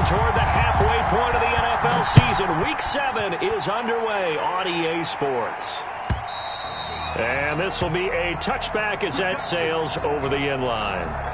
toward the halfway point of the NFL season. Week 7 is underway on EA Sports. And this will be a touchback as that sails over the end line.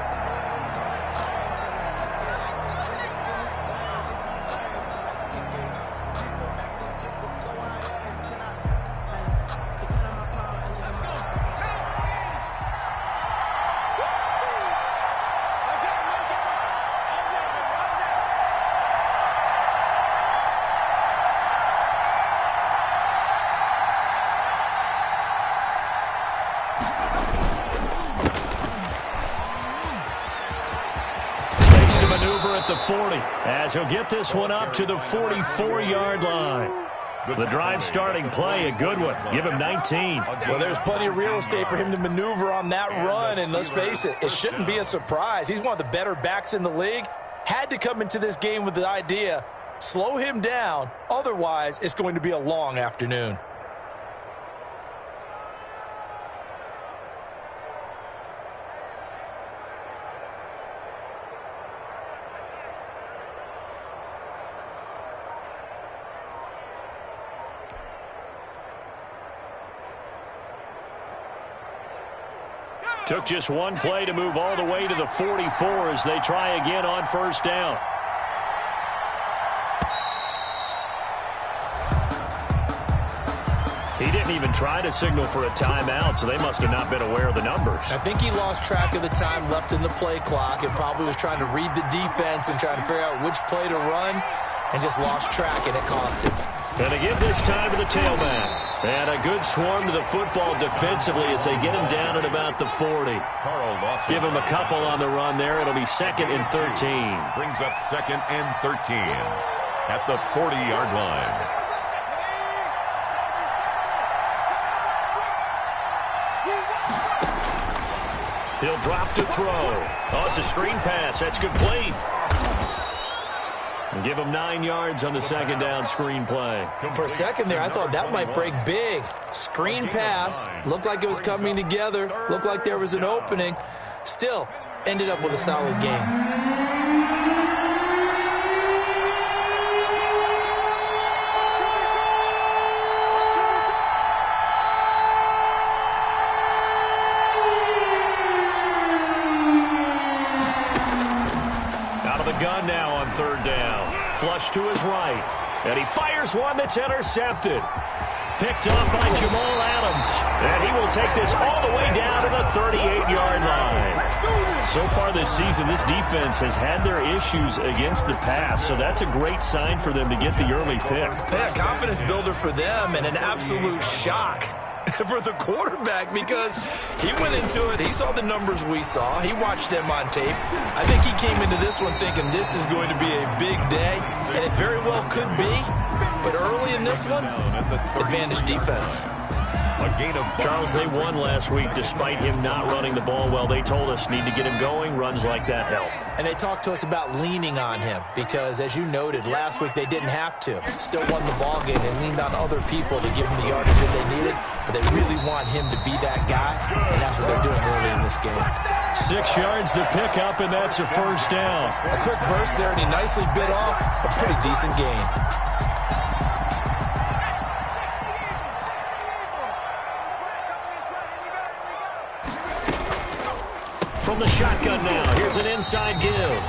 The 40 as he'll get this one up to the 44-yard line. The drive starting play, a good one. Give him 19. Well, there's plenty of real estate for him to maneuver on that run, and let's face it, it shouldn't be a surprise. He's one of the better backs in the league. Had to come into this game with the idea, slow him down, otherwise it's going to be a long afternoon. Took just one play to move all the way to the 44 as they try again on first down. He didn't even try to signal for a timeout, so they must have not been aware of the numbers. I think he lost track of the time left in the play clock and probably was trying to read the defense and trying to figure out which play to run and just lost track, and it cost him. And to give this time to the tailback. And a good swarm to the football defensively as they get him down at about the 40. Give him a couple on the run there. It'll be 2nd and 13. Brings up 2nd and 13 at the 40-yard line. He'll drop to throw. Oh, it's a screen pass. That's complete. Give him 9 yards on the second down screen play. For a second there, I thought that might break big. Screen pass. Looked like it was coming together. Looked like there was an opening. Still, ended up with a solid game. Gun now on third down. Flush to his right. And he fires one that's intercepted. Picked up by Jamal Adams. And he will take this all the way down to the 38-yard line. So far this season, this defense has had their issues against the pass. So that's a great sign for them to get the early pick. Yeah, confidence builder for them and an absolute shock for the quarterback because he went into it. He saw the numbers we saw. He watched them on tape. I think he came into this one thinking this is going to be a big day, and it very well could be. But early in this one, advantage defense. Charles, they won last week despite him not running the ball well. They told us need to get him going. Runs like that help. And they talked to us about leaning on him because, as you noted, last week they didn't have to. Still won the ball game. They leaned on other people to give them the yardage that they needed. But they really want him to be that guy, and that's what they're doing early in this game. 6 yards the pickup, and that's a first down. A quick burst there, and he nicely bit off a pretty decent gain. From the shotgun now, here's an inside give.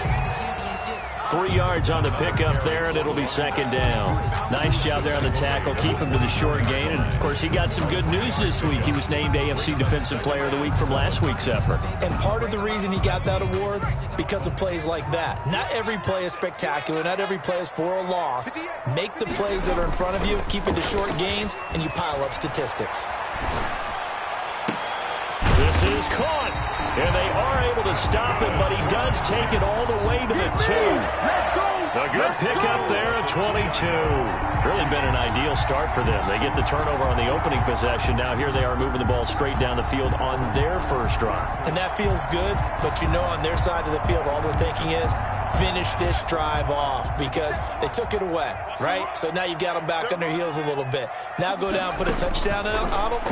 3 yards on the pickup there, and it'll be second down. Nice job there on the tackle. Keep him to the short gain. And, of course, he got some good news this week. He was named AFC Defensive Player of the Week from last week's effort. And part of the reason he got that award, because of plays like that. Not every play is spectacular. Not every play is for a loss. Make the plays that are in front of you, keep it to short gains, and you pile up statistics. This is caught. And they are able to stop him, but he does take it all the way to the 2. A good pickup there at 22. Really been an ideal start for them. They get the turnover on the opening possession. Now here they are moving the ball straight down the field on their first drive. And that feels good, but you know on their side of the field, all they're thinking is finish this drive off because they took it away, right? So now you've got them back on their heels a little bit. Now go down, put a touchdown on them.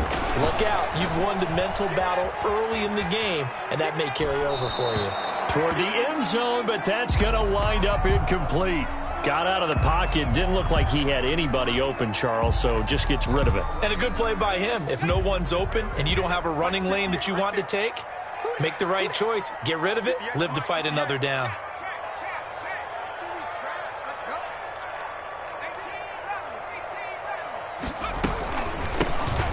Look out. You've won the mental battle early in the game, and that may carry over for you. toward the end zone, but that's going to wind up incomplete. Got out of the pocket. Didn't look like he had anybody open, Charles, so just gets rid of it. And a good play by him. If no one's open and you don't have a running lane that you want to take, make the right choice. Get rid of it. Live to fight another down.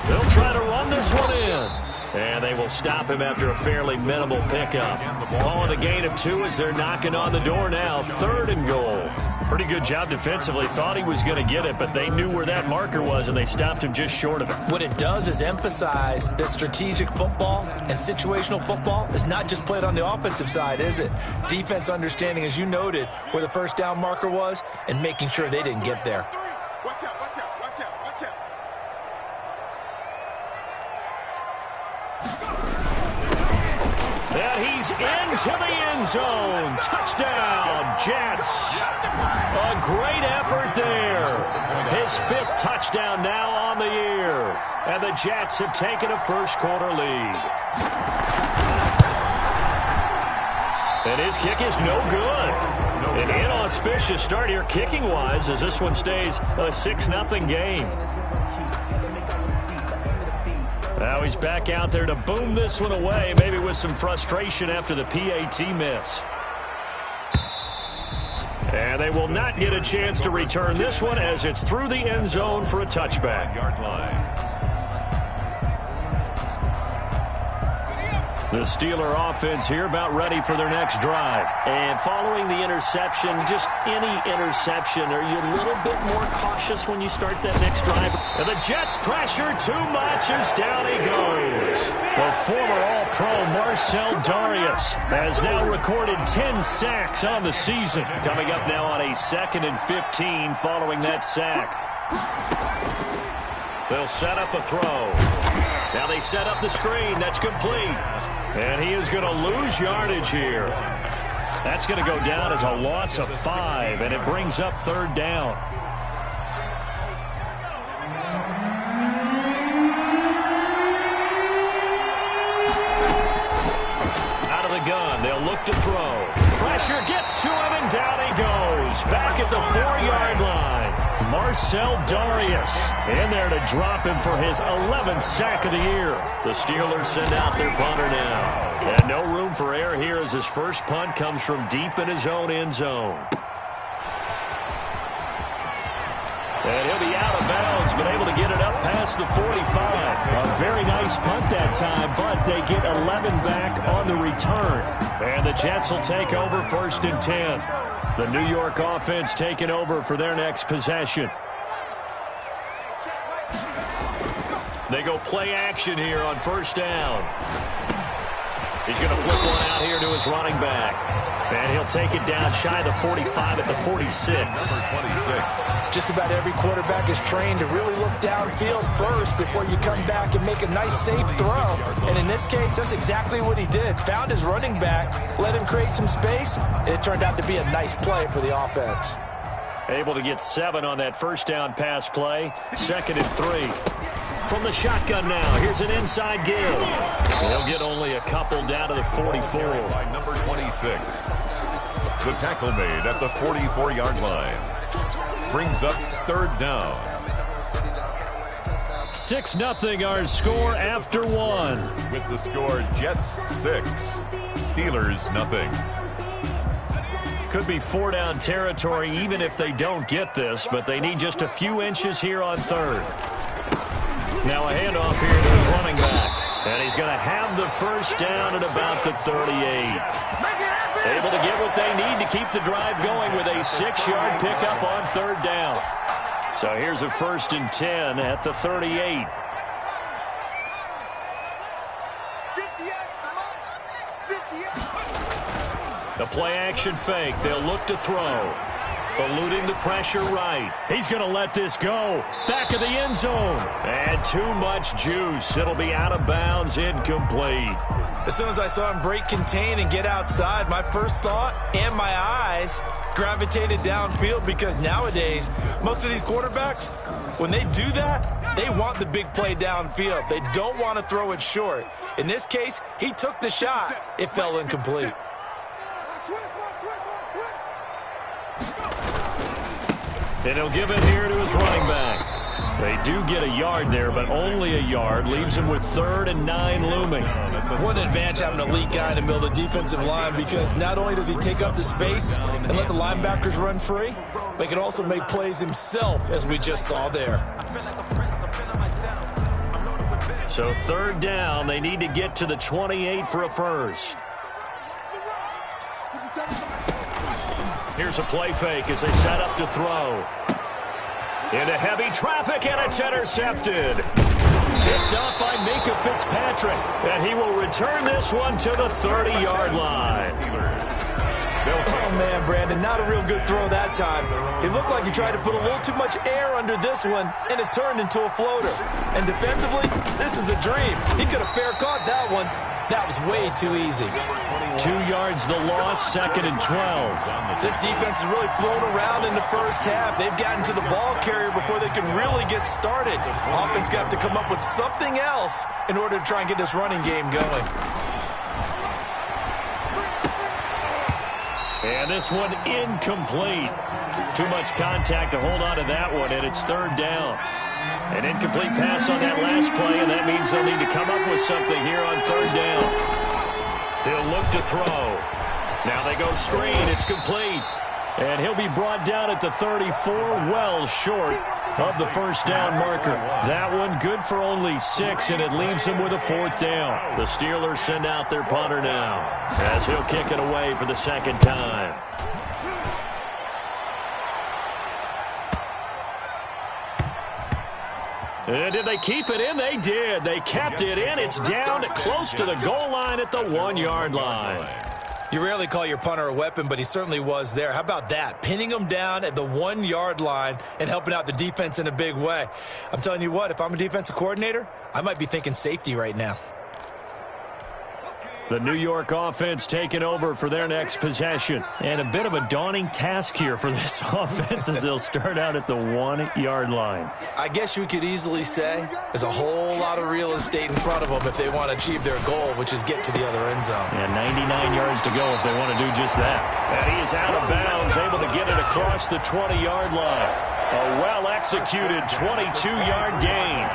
They'll try to run this one in. And they will stop him after a fairly minimal pickup. Calling a gain of 2 as they're knocking on the door now. 3rd and goal. Pretty good job defensively. Thought he was going to get it, but they knew where that marker was, and they stopped him just short of it. What it does is emphasize that strategic football and situational football is not just played on the offensive side, is it? Defense understanding, as you noted, where the first down marker was and making sure they didn't get there. Watch out, watch out, watch out, watch out. And he's into the end zone. Touchdown, Jets. A great effort there. His 5th touchdown now on the year. And the Jets have taken a first-quarter lead. And his kick is no good. An inauspicious start here kicking-wise as this one stays a 6-0 game. Now he's back out there to boom this one away, maybe with some frustration after the PAT miss. And they will not get a chance to return this one as it's through the end zone for a touchback. Yard line. The Steeler offense here about ready for their next drive. And following the interception, just any interception, are you a little bit more cautious when you start that next drive? And the Jets pressure too much as down he goes. The former All-Pro Marcel Darius has now recorded 10 sacks on the season. Coming up now on a 2nd and 15 following that sack. They'll set up a throw. Now they set up the screen. That's complete. And he is going to lose yardage here. That's going to go down as a loss of 5, and it brings up 3rd down. Out of the gun, they'll look to throw. Pressure gets to him, and down he goes. Back at the 4-yard line. Marcel Darius in there to drop him for his 11th sack of the year. The Steelers send out their punter now. And no room for error here as his first punt comes from deep in his own end zone. And he'll be out of bounds, but able to get it up past the 45. A very nice punt that time, but they get 11 back on the return. And the Jets will take over 1st and 10. The New York offense taking over for their next possession. They go play action here on 1st down. He's going to flip one out here to his running back. And he'll take it down shy of the 45 at the 46. Number 26. Just about every quarterback is trained to really look downfield first before you come back and make a nice, safe throw. And in this case, that's exactly what he did. Found his running back, let him create some space, and it turned out to be a nice play for the offense. Able to get 7 on that 1st down pass play. 2nd and 3. From the shotgun now, here's an inside give. They'll get only a couple down to the 44. By number 26. The tackle made at the 44-yard line. Brings up 3rd down. 6-0 our score after 1. With the score, Jets 6, Steelers nothing. Could be 4-down territory even if they don't get this, but they need just a few inches here on 3rd. Now a handoff here to his running back. And he's going to have the 1st down at about the 38. Able to get what they need to keep the drive going with a 6-yard pickup on 3rd down. So here's a 1st and 10 at the 38. The play-action fake. They'll look to throw. Eluding the pressure right. He's going to let this go. Back of the end zone. And too much juice. It'll be out of bounds, incomplete. As soon as I saw him break contain and get outside, my first thought and my eyes gravitated downfield because nowadays, most of these quarterbacks, when they do that, they want the big play downfield. They don't want to throw it short. In this case, he took the shot. It fell incomplete. And he'll give it here to his running back. They do get a yard there, but only a yard. Leaves him with 3rd and 9 looming. What an advantage having an elite guy in the middle of the defensive line, because not only does he take up the space and let the linebackers run free, but he can also make plays himself, as we just saw there. So 3rd down, they need to get to the 28 for a first. Here's a play fake as they set up to throw. Into heavy traffic, and it's intercepted. Picked up by Minka Fitzpatrick, and he will return this one to the 30-yard line. Oh, man, Brandon, not a real good throw that time. It looked like he tried to put a little too much air under this one, and it turned into a floater. And defensively, this is a dream. He could have fair caught that one. That was way too easy. 2 yards the loss, 2nd and 12. This defense has really flown around in the first half. They've gotten to the ball carrier before they can really get started. Offense got to come up with something else in order to try and get this running game going. And this one incomplete. Too much contact to hold on to that one, and it's 3rd down. An incomplete pass on that last play, and that means they'll need to come up with something here on 3rd down. He'll look to throw. Now they go screen. It's complete. And he'll be brought down at the 34, well short of the first down marker. That one good for only 6, and it leaves him with a 4th down. The Steelers send out their punter now, as he'll kick it away for the 2nd time. And did they keep it in? They did. They kept it in. It's down close to the goal line at the 1-yard line. You rarely call your punter a weapon, but he certainly was there. How about that? Pinning him down at the 1-yard line and helping out the defense in a big way. I'm telling you what, if I'm a defensive coordinator, I might be thinking safety right now. The New York offense taking over for their next possession. And a bit of a daunting task here for this offense as they'll start out at the 1-yard line. I guess you could easily say there's a whole lot of real estate in front of them if they want to achieve their goal, which is get to the other end zone. And 99 yards to go if they want to do just that. And he is out of bounds, able to get it across the 20-yard line. A well-executed 22-yard gain.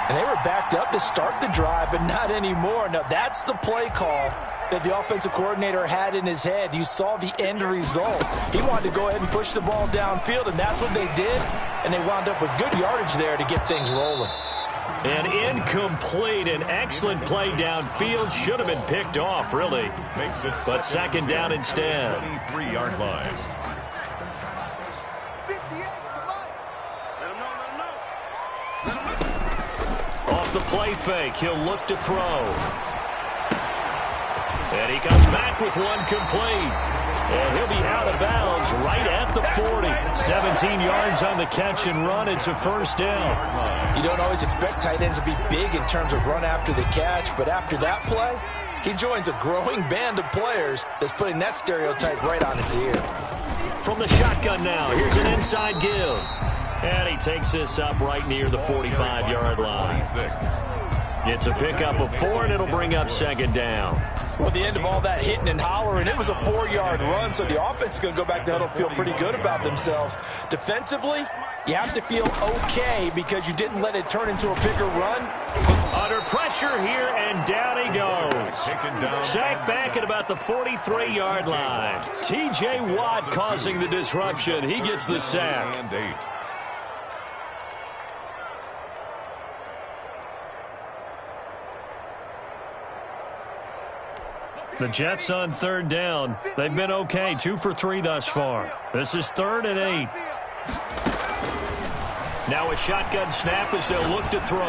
And they were backed up to start the drive, but not anymore. Now, that's the play call that the offensive coordinator had in his head. You saw the end result. He wanted to go ahead and push the ball downfield, and that's what they did. And they wound up with good yardage there to get things rolling. An incomplete, an excellent play downfield. Should have been picked off, really. But 2nd down instead. 23-yard line. The play fake, he'll look to throw. And he comes back with one complete. And he'll be out of bounds right at the 40. 17 yards on the catch and run. It's a 1st down. You don't always expect tight ends to be big in terms of run after the catch, but after that play, he joins a growing band of players that's putting that stereotype right on its ear. From the shotgun now, here's an inside give. And he takes this up right near the 45-yard line. It's a pickup of 4, and it'll bring up 2nd down. Well, at the end of all that hitting and hollering, it was a 4-yard run, so the offense is going to go back to the huddle and feel pretty good about themselves. Defensively, you have to feel okay because you didn't let it turn into a bigger run. Under pressure here, and down he goes. Sacked back at about the 43-yard line. T.J. Watt causing the disruption. He gets the sack. The Jets on 3rd down. They've been okay, 2 for 3 thus far. This is 3rd and 8. Now a shotgun snap as they'll look to throw.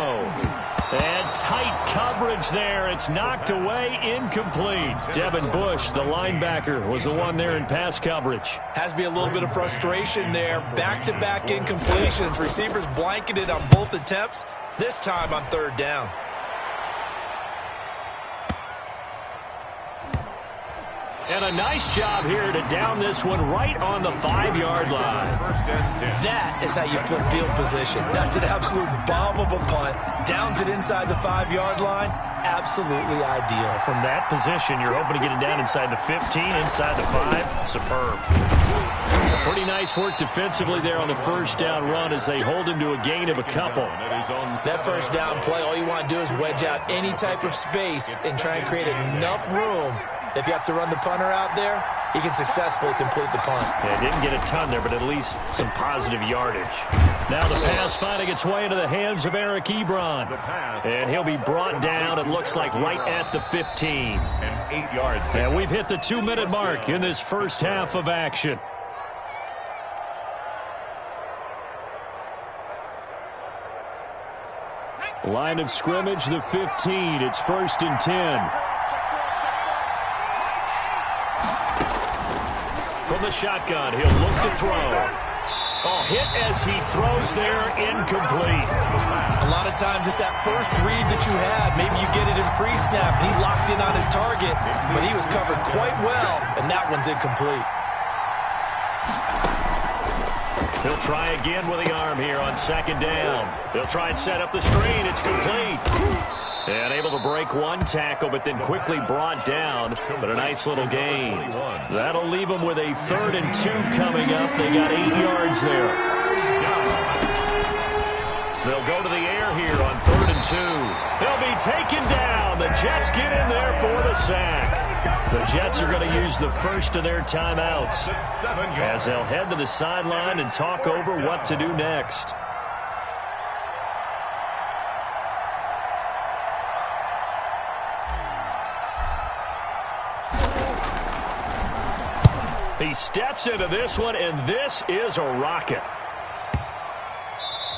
And tight coverage there. It's knocked away, incomplete. Devin Bush, the linebacker, was the one there in pass coverage. Has to be a little bit of frustration there. Back-to-back incompletions. Receivers blanketed on both attempts, this time on 3rd down. And a nice job here to down this one right on the 5-yard line. That is how you flip field position. That's an absolute bomb of a punt. Downs it inside the 5-yard line. absolutely ideal. From that position, you're hoping to get it down inside the 15, inside the 5. Superb. Pretty nice work defensively there on the first down run as they hold him to a gain of a couple. That first down play, all you want to do is wedge out any type of space and try and create enough room. If you have to run the punter out there, he can successfully complete the punt. Yeah, didn't get a ton there, but at least some positive yardage. Now the pass finding its way into the hands of Eric Ebron. And he'll be brought down, it looks like, right at the 15. And 8 yards. And we've hit the 2-minute mark in this first half of action. Line of scrimmage, the 15. It's 1st and 10. From the shotgun, he'll look to throw. Oh, hit as he throws there, incomplete. A lot of times it's that first read that you have. Maybe you get it in pre-snap, and he locked in on his target, but he was covered quite well, and that one's incomplete. He'll try again with the arm here on 2nd down. He'll try and set up the screen. It's complete. And able to break one tackle, but then quickly brought down. But a nice little gain. That'll leave them with a 3rd and 2 coming up. They got 8 yards there. They'll go to the air here on 3rd and 2. He'll be taken down. The Jets get in there for the sack. The Jets are going to use the first of their timeouts as they'll head to the sideline and talk over what to do next. He steps into this one, and this is a rocket.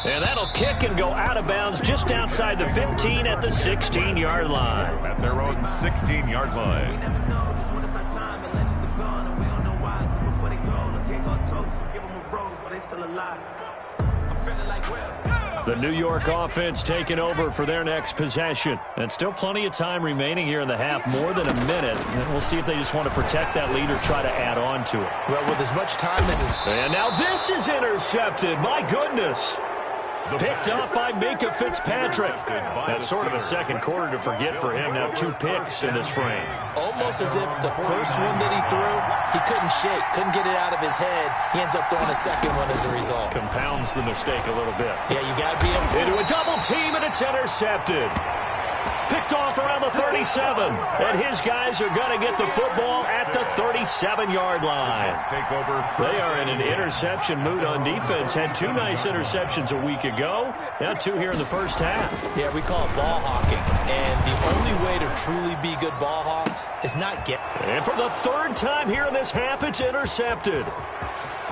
And that'll kick and go out of bounds just outside the 15 at the 16-yard line. At their own 16-yard line. The New York offense taking over for their next possession. And still plenty of time remaining here in the half, more than a minute. And we'll see if they just want to protect that lead or try to add on to it. Well, with as much time as is... And now this is intercepted. My goodness. Picked up by Minkah Fitzpatrick. That's sort of a second quarter to forget for him. Now 2 picks in this frame. Almost as if the first one that he threw, he couldn't shake, couldn't get it out of his head. He ends up throwing a second one as a result. Compounds the mistake a little bit. Yeah, you got to be able... Into a double team, and it's intercepted. Picked off around the 37. And his guys are going to get the football at the 37-yard line. They are in an interception mood on defense. Had 2 nice interceptions a week ago. Now 2 here in the first half. Yeah, we call it ball hawking. And the only way to truly be good ball hawks is not get... And for the 3rd time here in this half, it's intercepted.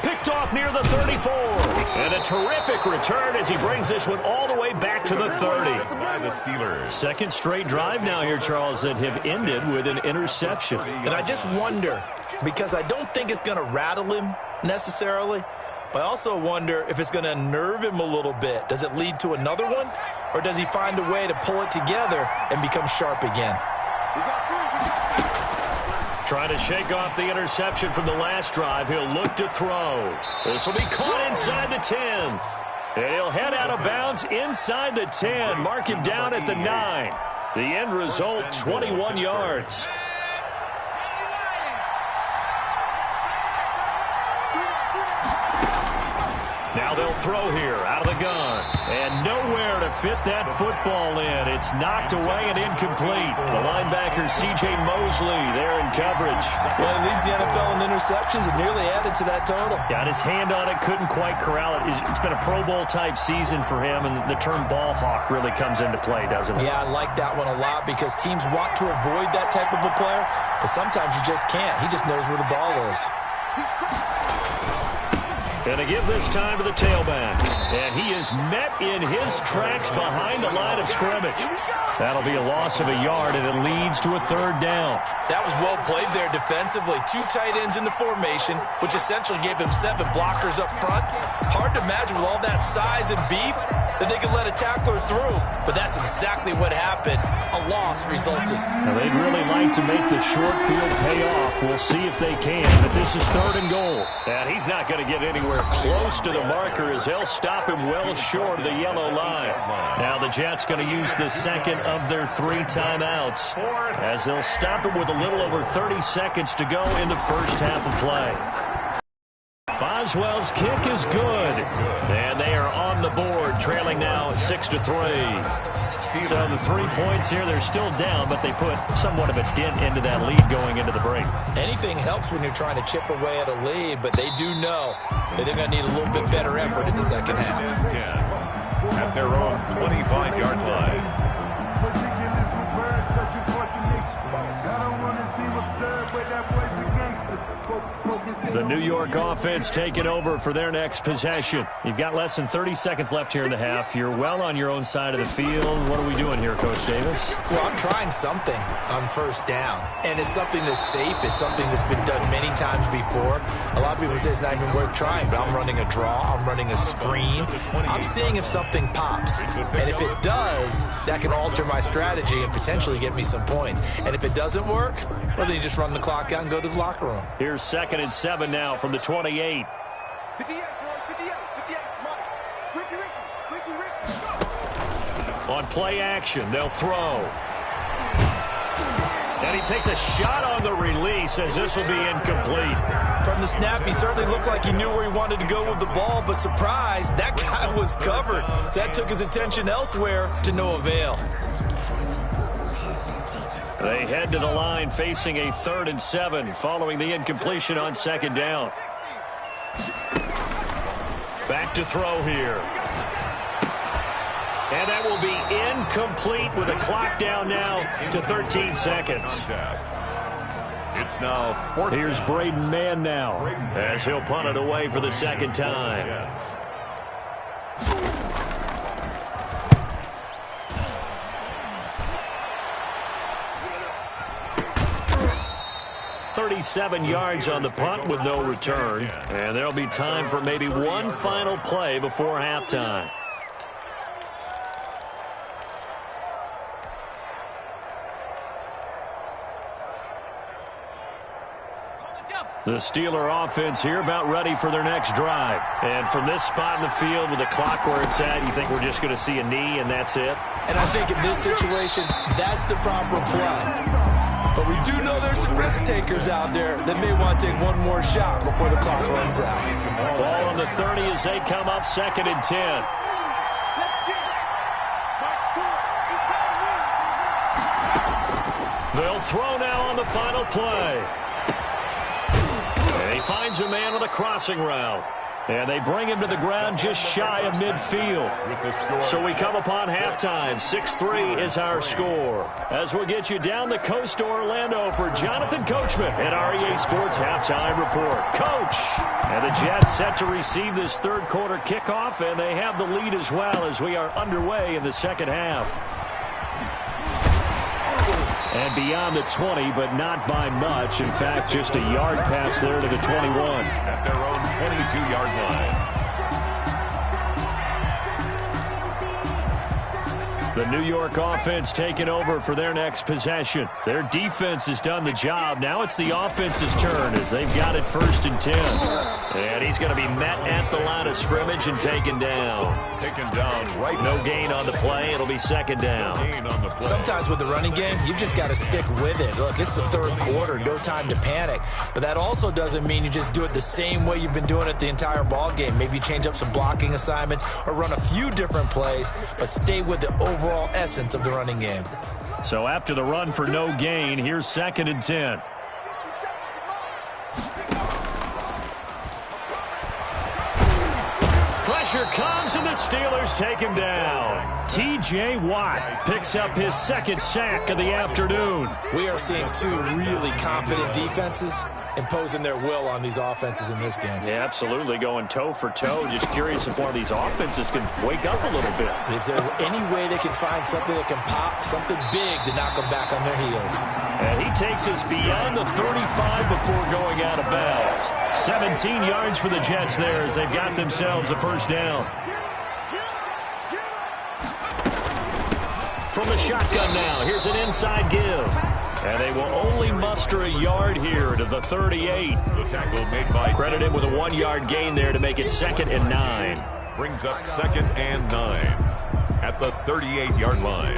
Picked off near the 34. And a terrific return as he brings this one all the way back to the 30. By the Steelers. Second straight drive now here, Charles, that have ended with an interception. And I just wonder, because I don't think it's going to rattle him necessarily, but I also wonder if it's going to unnerve him a little bit. Does it lead to another one? Or does he find a way to pull it together and become sharp again? Trying to shake off the interception from the last drive. He'll look to throw. This will be caught inside the 10. And he'll head out of bounds inside the 10. Mark him down at the 9. The end result, 21 yards. Now they'll throw here out of the gun. And nowhere to fit that football in. It's knocked away and incomplete. The linebacker, C.J. Mosley, there in coverage. Well, he leads the NFL in interceptions and nearly added to that total. Got his hand on it, couldn't quite corral it. It's been a Pro Bowl-type season for him, and the term ball hawk really comes into play, doesn't it? Yeah, I like that one a lot because teams want to avoid that type of a player, but sometimes you just can't. He just knows where the ball is. And to give this time to the tailback. And he is met in his tracks behind the line of scrimmage. That'll be a loss of a yard, and it leads to a 3rd down. That was well played there defensively. 2 tight ends in the formation, which essentially gave them 7 blockers up front. Hard to imagine with all that size and beef that they could let a tackler through, but that's exactly what happened. A loss resulted. Now they'd really like to make the short field pay off. We'll see if they can, but this is 3rd and goal. And he's not going to get anywhere close to the marker as they'll stop him well short of the yellow line. Now the Jets going to use the second of their 3 timeouts as they'll stop him with a little over 30 seconds to go in the first half of play. Boswell's kick is good, and they are on the board, trailing now 6-3. So the 3 points here, they're still down, but they put somewhat of a dent into that lead going into the break. Anything helps when you're trying to chip away at a lead, but they do know that they're going to need a little bit better effort in the second half. 10 at their own 25-yard line. The New York offense taking over for their next possession. You've got less than 30 seconds left here in the half. You're well on your own side of the field. What are we doing here, Coach Davis? Well, I'm trying something on first down, and it's something that's safe. It's something that's been done many times before. A lot of people say it's not even worth trying, but I'm running a draw. I'm running a screen. I'm seeing if something pops, and if it does, that can alter my strategy and potentially get me some points. And if it doesn't work, well, then you just run the clock out and go to the locker room. Here's 2nd and 7 now from the 28. On play action, they'll throw. And he takes a shot on the release as this will be incomplete. From the snap, he certainly looked like he knew where he wanted to go with the ball, but surprise, that guy was covered. So that took his attention elsewhere to no avail. They head to the line facing a 3rd and 7 following the incompletion on 2nd down. Back to throw here. And that will be incomplete with a clock down now to 13 seconds. It's now 4th. Here's Braden Mann now as he'll punt it away for the 2nd time. 37 yards on the punt with no return. And there'll be time for maybe one final play before halftime. The Steeler offense here about ready for their next drive. And from this spot in the field with the clock where it's at, you think we're just going to see a knee and that's it? And I think in this situation, that's the proper play. But we do know there's some risk takers out there that may want to take one more shot before the clock runs out. Ball on the 30 as they come up 2nd and 10. They'll throw now on the final play. And he finds a man on a crossing route. And they bring him to the ground just shy of midfield. So we come upon halftime. 6-3 is our score. As we'll get you down the coast to Orlando for Jonathan Coachman at REA Sports Halftime Report. Coach! And the Jets set to receive this third quarter kickoff, and they have the lead as well as we are underway in the second half. And beyond the 20, but not by much. In fact, just a yard pass there to the 21. At their own 22-yard line. The New York offense taking over for their next possession. Their defense has done the job. Now it's the offense's turn as they've got it 1st and 10. And he's going to be met at the line of scrimmage and taken down. Taken down right. No gain on the play. It'll be 2nd down. Sometimes with the running game, you've just got to stick with it. Look, it's the third quarter. No time to panic. But that also doesn't mean you just do it the same way you've been doing it the entire ball game. Maybe change up some blocking assignments or run a few different plays, but stay with the overall essence of the running game. So after the run for no gain, here's 2nd and 10. Pressure comes and the Steelers take him down. T.J. Watt picks up his 2nd sack of the afternoon. We are seeing two really confident defenses imposing their will on these offenses in this game. Yeah, absolutely, going toe for toe. Just curious if one of these offenses can wake up a little bit. Is there any way they can find something that can pop, something big to knock them back on their heels? And he takes us beyond the 35 before going out of bounds. 17 yards for the Jets there as they've got themselves a first down. From the shotgun now, here's an inside give. And they will only muster a yard here to the 38. The tackle made by Credited with a 1-yard gain there to make it 2nd and 9. brings up 2nd and 9 at the 38-yard line.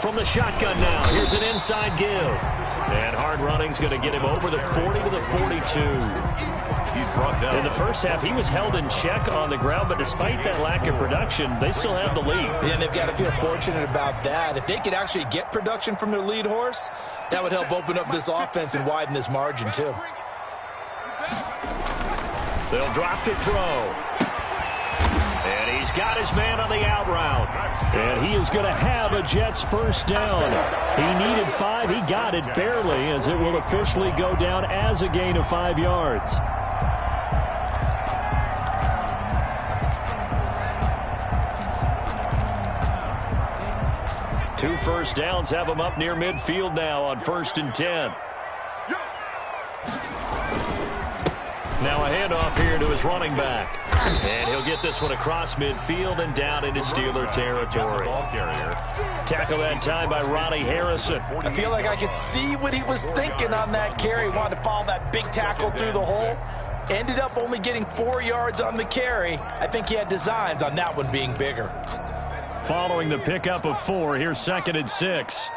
From the shotgun now, here's an inside give. And hard running's going to get him over the 40 to the 42. He's brought down. In the first half, he was held in check on the ground, but despite that lack of production, they still have the lead. Yeah, and they've got to feel fortunate about that. If they could actually get production from their lead horse, that would help open up this offense and widen this margin, too. They'll drop to throw. And he's got his man on the out route. And he is going to have a Jets first down. He needed 5. He got it barely, as it will officially go down as a gain of 5 yards. Two first downs have him up near midfield now on 1st and 10. Now a handoff here to his running back. And he'll get this one across midfield and down into Steeler territory. Ball carrier. Tackle that time by Ronnie Harrison. I feel like I could see what he was thinking on that carry. He wanted to follow that big tackle through the hole. Ended up only getting 4 yards on the carry. I think he had designs on that one being bigger. Following the pickup of 4, here's 2nd and 6.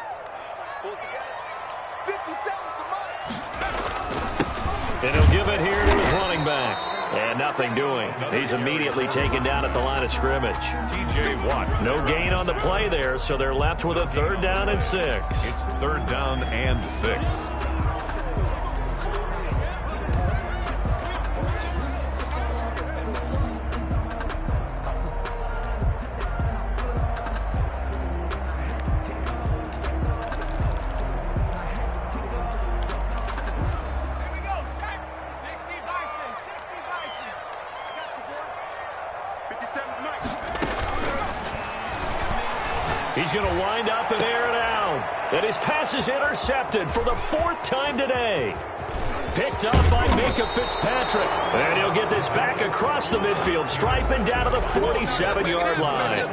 And he'll give it here to his running back. And nothing doing. He's immediately taken down at the line of scrimmage. T.J. Watt. No gain on the play there, so they're left with a 3rd down and 6. It's 3rd down and 6. He's going to wind up and air it out. And his pass is intercepted for the 4th time today. Picked up by Minka Fitzpatrick. And he'll get this back across the midfield stripe and down to the 47-yard line.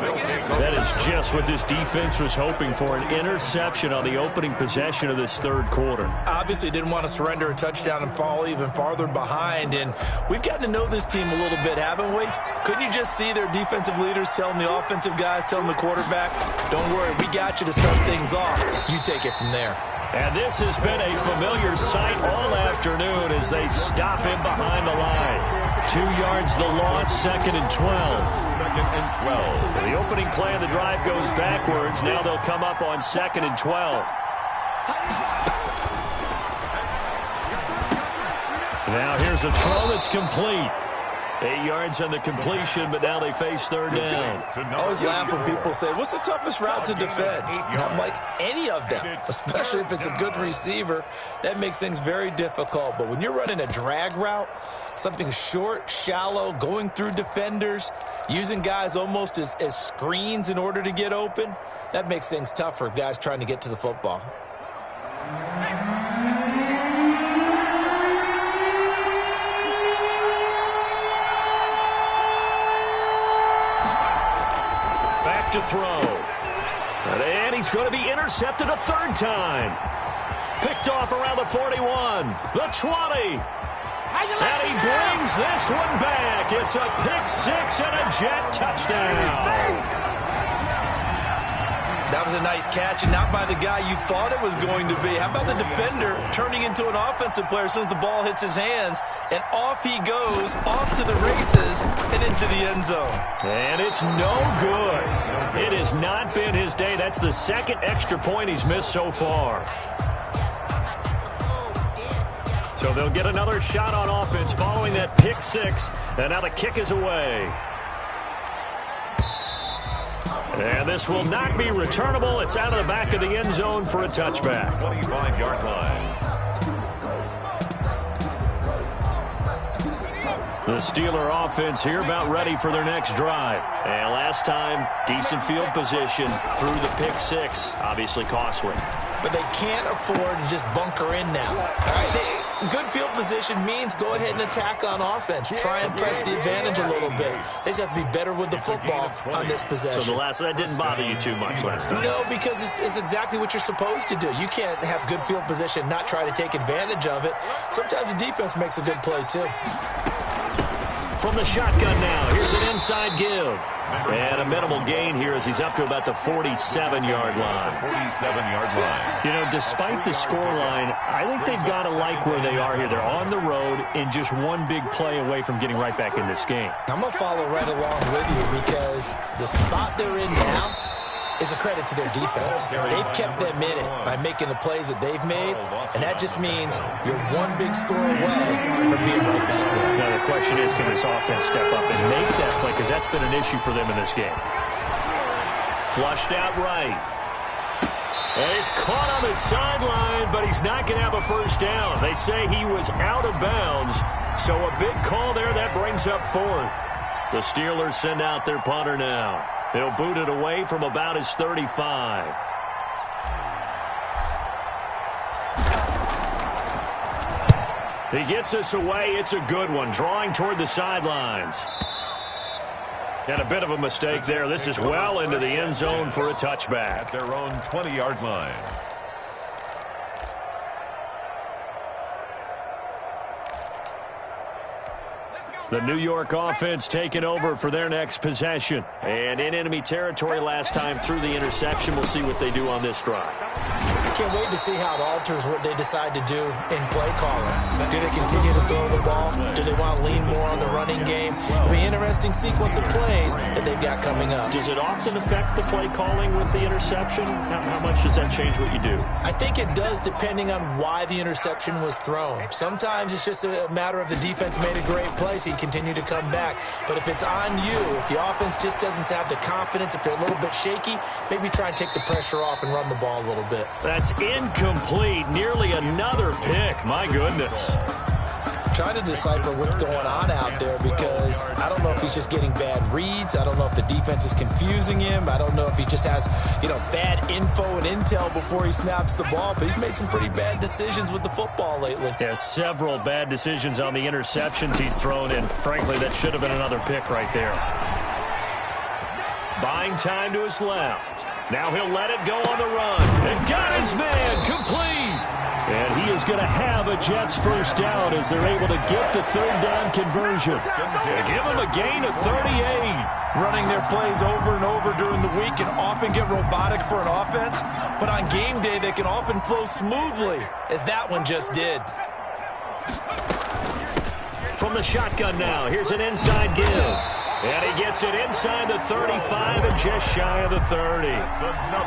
That is just what this defense was hoping for, an interception on the opening possession of this 3rd quarter. Obviously didn't want to surrender a touchdown and fall even farther behind. And we've gotten to know this team a little bit, haven't we? Couldn't you just see their defensive leaders telling the offensive guys, telling the quarterback, don't worry, we got you to start things off. You take it from there. And this has been a familiar sight all afternoon as they stop him behind the line. 2 yards the loss, 2nd and 12. 2nd and 12. So the opening play of the drive goes backwards. Now they'll come up on 2nd and 12. Now here's a throw that's complete. 8 yards on the completion, but now they face 3rd down. I always laugh when people say, what's the toughest route to defend? And I'm like, any of them, especially if it's a good receiver. That makes things very difficult. But when you're running a drag route, something short, shallow, going through defenders, using guys almost as screens in order to get open, that makes things tough for guys trying to get to the football. To throw. And he's going to be intercepted a 3rd time. Picked off around the 41, the 20. And he brings this one back. It's a pick 6 and a Jet touchdown. That That was a nice catch, and not by the guy you thought it was going to be. How about the defender turning into an offensive player as soon as the ball hits his hands, and off he goes, off to the races, and into the end zone. And it's no good. It has not been his day. That's the second extra point he's missed so far. So they'll get another shot on offense following that pick six, and now the kick is away. And this will not be returnable. It's out of the back of the end zone for a touchback. 25-yard line. The Steeler offense here about ready for their next drive. And last time, decent field position through the pick six. Obviously costly. But they can't afford to just bunker in now. All right, good field position means go ahead and attack on offense. Try and press the advantage a little bit. They just have to be better with the football on this possession. So that didn't bother you too much last time? No, because it's exactly what you're supposed to do. You can't have good field position, not try to take advantage of it. Sometimes the defense makes a good play, too. From the shotgun now, here's an inside give. And a minimal gain here as he's up to about the 47-yard line. 47-yard line. You know, despite the scoreline, I think they've got to like where they are here. They're on the road and just one big play away from getting right back in this game. I'm going to follow right along with you because the spot they're in now is a credit to their defense. They've kept them in it by making the plays that they've made, and that just means you're one big score away from being right back there. Now, the question is, can this offense step up and make that play? Because that's been an issue for them in this game. Flushed out right. And he's caught on the sideline, but he's not going to have a first down. They say he was out of bounds, so a big call there that brings up fourth. The Steelers send out their punter now. They'll boot it away from about his 35. He gets us away. It's a good one. Drawing toward the sidelines. And a bit of a mistake there. This is well into the end zone for a touchback. At their own 20-yard line. The New York offense taking over for their next possession. And in enemy territory last time through the interception. We'll see what they do on this drive. I can't wait to see how it alters what they decide to do in play calling. Do they continue to throw the ball? Do they want to lean more on the running game? It'll be an interesting sequence of plays that they've got coming up. Does it often affect the play calling with the interception? How much does that change what you do? I think it does depending on why the interception was thrown. Sometimes it's just a matter of the defense made a great play, so you continue to come back. But if it's on you, if the offense just doesn't have the confidence, if they're a little bit shaky, maybe try and take the pressure off and run the ball a little bit. That's incomplete. Nearly another pick. My goodness. Trying to decipher what's going on out there because I don't know if he's just getting bad reads. I don't know if the defense is confusing him. I don't know if he just has, bad info and intel before he snaps the ball. But he's made some pretty bad decisions with the football lately. Yeah, several bad decisions on the interceptions he's thrown in. Frankly, that should have been another pick right there. Buying time to his left. Now he'll let it go on the run. And got his man complete. And he is going to have a Jets first down as they're able to get the third down conversion. They give him a gain of 38. Running their plays over and over during the week can often get robotic for an offense, but on game day they can often flow smoothly, as that one just did. From the shotgun now, here's an inside give. And he gets it inside the 35 and just shy of the 30.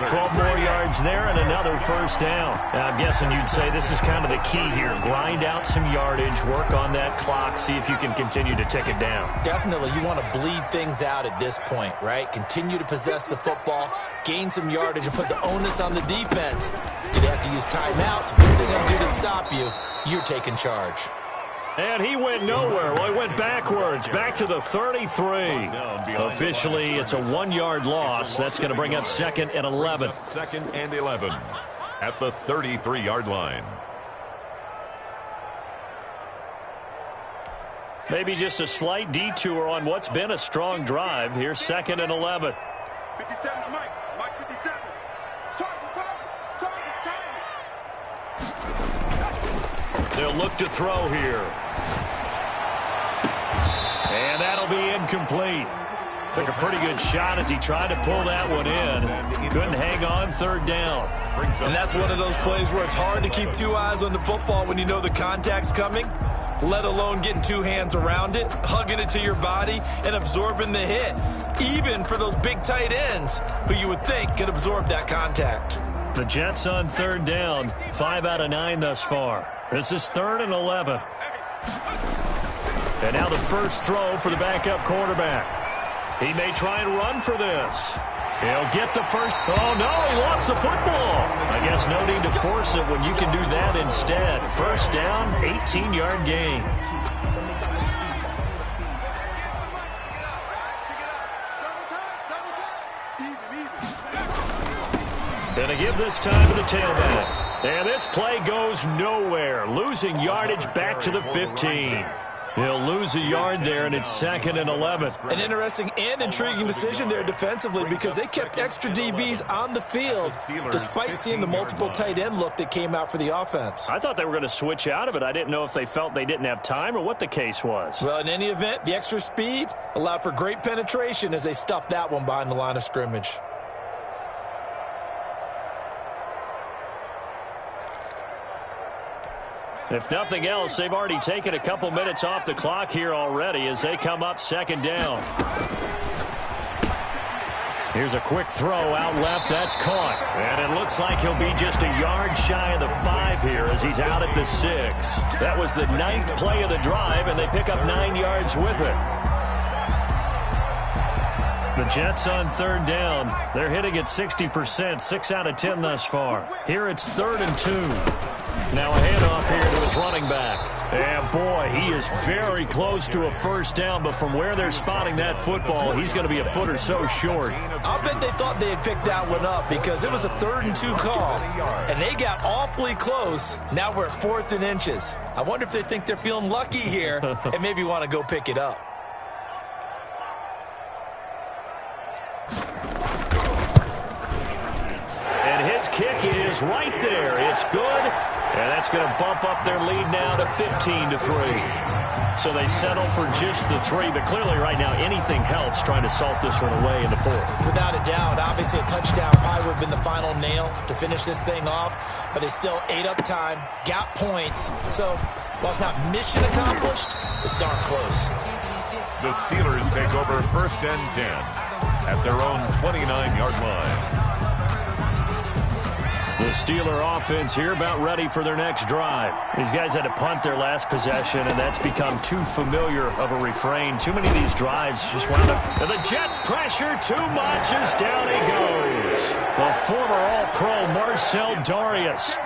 12 more yards there and another first down. Now, I'm guessing you'd say this is kind of the key here. Grind out some yardage, work on that clock, see if you can continue to tick it down. Definitely, you want to bleed things out at this point, right? Continue to possess the football, gain some yardage, and put the onus on the defense. Do they have to use timeouts? What are they going to do to stop you? You're taking charge. And he went nowhere. Well, he went backwards, back to the 33. Officially, it's a 1-yard loss. That's going to bring up 2nd and 11. 2nd and 11 at the 33-yard line. Maybe just a slight detour on what's been a strong drive. Here's 2nd and 11. 57, Mike 57. Target. They'll look to throw here. And that'll be incomplete. Took a pretty good shot as he tried to pull that one in. Couldn't hang on third down. And that's one of those plays where it's hard to keep two eyes on the football when you know the contact's coming, let alone getting two hands around it, hugging it to your body, and absorbing the hit, even for those big tight ends who you would think could absorb that contact. The Jets on third down, 5 out of 9 thus far. This is 3rd and 11. And now the first throw for the backup quarterback. He may try and run for this. He'll get the first. Oh, no, he lost the football. I guess no need to force it when you can do that instead. First down, 18-yard gain. And they give this time to the tailback. And this play goes nowhere. Losing yardage back to the 15. He'll lose a yard there, and it's 2nd and 11. An interesting and intriguing decision there defensively because they kept extra DBs on the field despite seeing the multiple tight end look that came out for the offense. I thought they were going to switch out of it. I didn't know if they felt they didn't have time or what the case was. Well, in any event, the extra speed allowed for great penetration as they stuffed that one behind the line of scrimmage. If nothing else, they've already taken a couple minutes off the clock here already as they come up 2nd down. Here's a quick throw out left. That's caught. And it looks like he'll be just a yard shy of the 5 here as he's out at the 6. That was the 9th play of the drive, and they pick up 9 yards with it. The Jets on third down. They're hitting at 60%, 6 out of 10 thus far. Here it's 3rd and 2. Now a handoff here to his running back. And boy, he is very close to a first down, but from where they're spotting that football, he's going to be a foot or so short. I'll bet they thought they had picked that one up because it was a 3rd and 2 call, and they got awfully close. Now we're at 4th and inches. I wonder if they think they're feeling lucky here and maybe want to go pick it up. And his kick is right there. It's good. And that's going to bump up their lead now to 15-3. So they settle for just the 3, but clearly right now anything helps trying to salt this one away in the 4th. Without a doubt, obviously a touchdown probably would have been the final nail to finish this thing off, but they still ate up time, got points. So while it's not mission accomplished, it's darn close. The Steelers take over 1st and 10 at their own 29-yard line. The Steeler offense here about ready for their next drive. These guys had to punt their last possession, and that's become too familiar of a refrain. Too many of these drives just wound up. And the Jets pressure too much as down he goes. The former All-Pro Marcel Darius.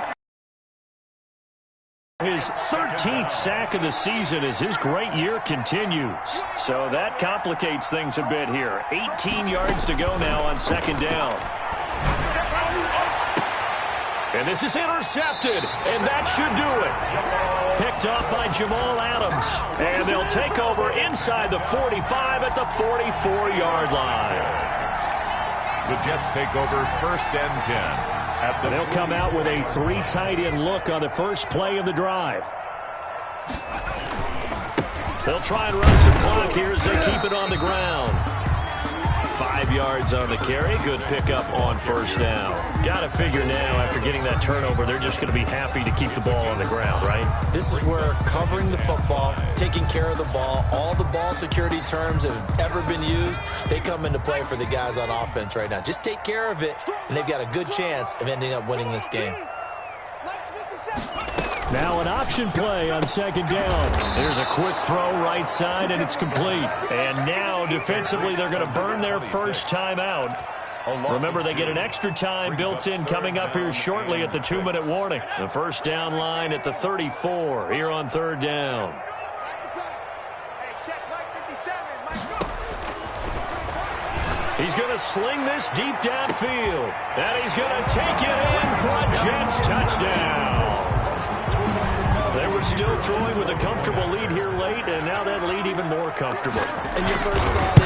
His 13th sack of the season as his great year continues. So that complicates things a bit here. 18 yards to go now on 2nd down. And this is intercepted, and that should do it. Picked up by Jamal Adams. And they'll take over inside the 45 at the 44-yard line. The Jets take over 1st and 10. They'll come out with a 3 tight end look on the first play of the drive. They'll try and run some clock here as they keep it on the ground. 5 yards on the carry. Good pickup on first down. Got to figure now, after getting that turnover, they're just going to be happy to keep the ball on the ground, right? This is where covering the football, taking care of the ball, all the ball security terms that have ever been used, they come into play for the guys on offense right now. Just take care of it, and they've got a good chance of ending up winning this game. Now an option play on 2nd down. There's a quick throw right side, and it's complete. And now defensively they're going to burn their first time out. Remember, they get an extra time built in coming up here shortly at the 2-minute warning. The first down line at the 34 here on 3rd down. He's going to sling this deep downfield. And he's going to take it in for a Jets touchdown. They were we're still throwing with a comfortable lead here late, and now that lead even more comfortable. And your first thought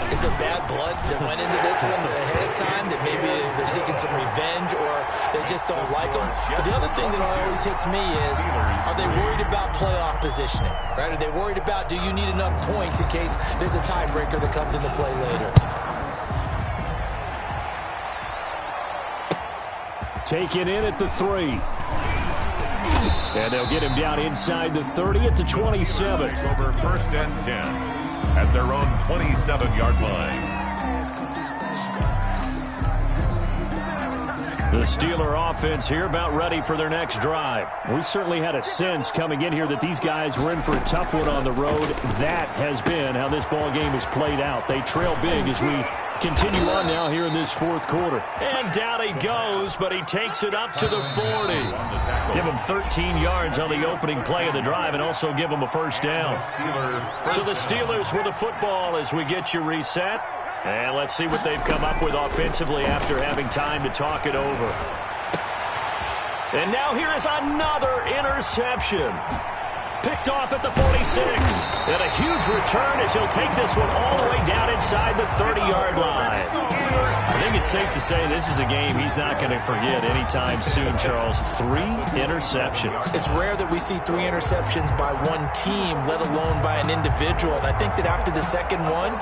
is there bad blood that went into this one ahead of time, that maybe they're seeking some revenge or they just don't like them? But the other thing that always hits me is, are they worried about playoff positioning? Right? Are they worried about, do you need enough points in case there's a tiebreaker that comes into play later? Taken in at the 3. And they'll get him down inside the 30 at the 27. Over 1st and 10 at their own 27-yard line. The Steeler offense here about ready for their next drive. We certainly had a sense coming in here that these guys were in for a tough one on the road. That has been how this ball game has played out. They trail big as we continue on now here in this fourth quarter. And down he goes, but he takes it up to the 40. Give him 13 yards on the opening play of the drive and also give him a first down. So the Steelers with the football as we get you reset. And let's see what they've come up with offensively after having time to talk it over. And now here is another interception. Picked off at the 46. And a huge return as he'll take this one all the way down inside the 30-yard line. I think it's safe to say this is a game he's not going to forget anytime soon, Charles. 3 interceptions. It's rare that we see 3 interceptions by one team, let alone by an individual. And I think that after the second one,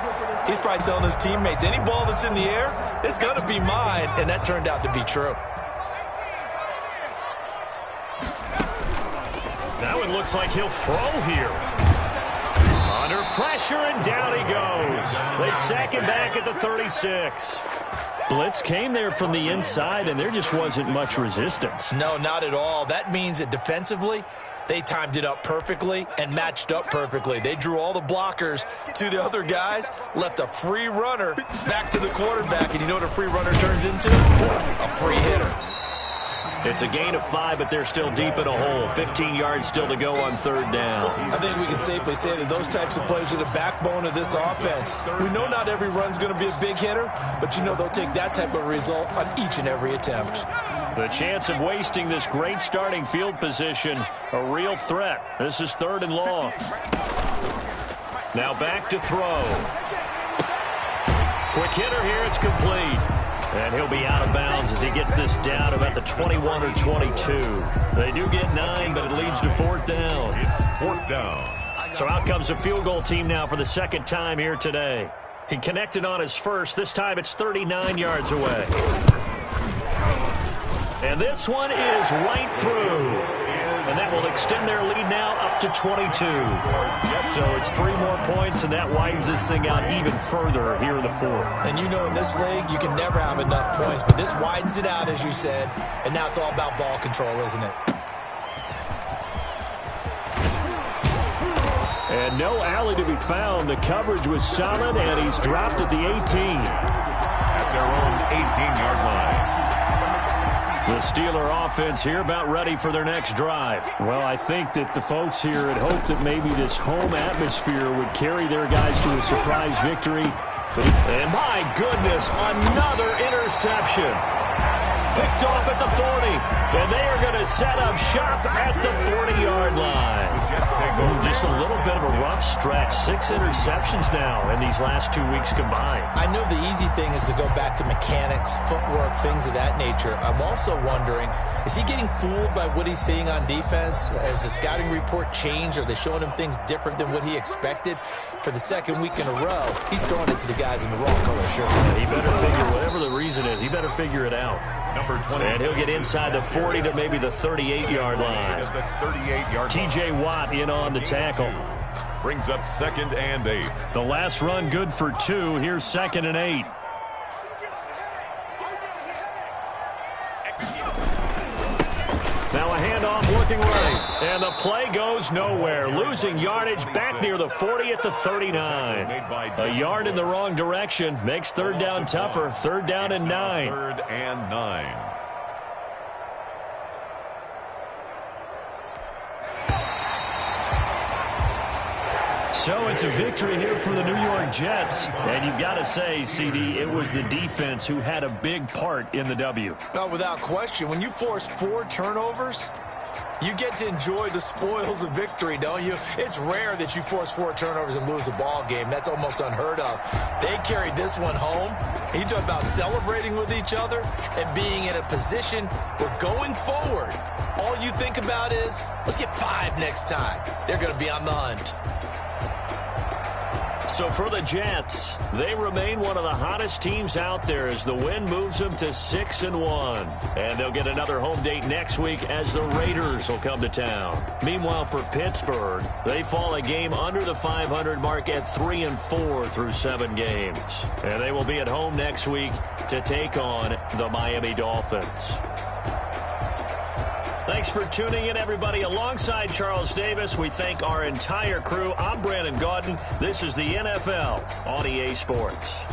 he's probably telling his teammates, any ball that's in the air, it's going to be mine. And that turned out to be true. Now it looks like he'll throw here. Under pressure, and down he goes. They sack him back at the 36. Blitz came there from the inside, and there just wasn't much resistance. No, not at all. That means that defensively, they timed it up perfectly and matched up perfectly. They drew all the blockers to the other guys, left a free runner back to the quarterback. And you know what a free runner turns into? A free hitter. It's a gain of 5, but they're still deep in a hole. 15 yards still to go on third down. I think we can safely say that those types of plays are the backbone of this offense. We know not every run's going to be a big hitter, but you know they'll take that type of result on each and every attempt. The chance of wasting this great starting field position, a real threat. This is 3rd and long. Now back to throw. Quick hitter here, it's complete. And he'll be out of bounds as he gets this down about the 21 or 22. They do get 9, but it leads to 4th down. It's 4th down. So out comes a field goal team now for the second time here today. He connected on his first. This time it's 39 yards away. And this one is right through. And that will extend their lead now up to 22. So it's 3 more points, and that widens this thing out even further here in the 4th. And you know in this league, you can never have enough points, but this widens it out, as you said, and now it's all about ball control, isn't it? And no alley to be found. The coverage was solid, and he's dropped at the 18. At their own 18-yard line. The Steeler offense here about ready for their next drive. Well, I think that the folks here had hoped that maybe this home atmosphere would carry their guys to a surprise victory. And my goodness, another interception. Picked off at the 40. And they are going to set up shop at the 40-yard line. Just a little bit of a rough stretch. 6 interceptions now in these last 2 weeks combined. I know the easy thing is to go back to mechanics, footwork, things of that nature. I'm also wondering, is he getting fooled by what he's seeing on defense? Has the scouting report changed? Are they showing him things different than what he expected? For the second week in a row, he's throwing it to the guys in the wrong color shirt. He better figure, whatever the reason is, he better figure it out. Number 20. And he'll get inside the 40 to maybe the 38-yard line. T.J. Watt in on the tackle. Brings up 2nd and 8. The last run good for 2. Here's 2nd and 8. Now a handoff looking right. And the play goes nowhere. Losing yardage back near the 40 at the 39. A yard in the wrong direction makes 3rd down tougher. 3rd down and 9. 3rd and 9. So it's a victory here for the New York Jets. And you've got to say, CD, it was the defense who had a big part in the W. No, without question. When you force 4 turnovers, You get to enjoy the spoils of victory, don't you? It's rare that you force 4 turnovers and lose a ball game. That's almost unheard of. They carried this one home. You talk about celebrating with each other and being in a position where going forward, all you think about is, let's get 5 next time. They're going to be on the hunt. So for the Jets, they remain one of the hottest teams out there as the win moves them to 6-1. And they'll get another home date next week as the Raiders will come to town. Meanwhile, for Pittsburgh, they fall a game under the 500 mark at 3-4 through 7 games. And they will be at home next week to take on the Miami Dolphins. Thanks for tuning in, everybody. Alongside Charles Davis, we thank our entire crew. I'm Brandon Gaudin. This is the NFL on EA Sports.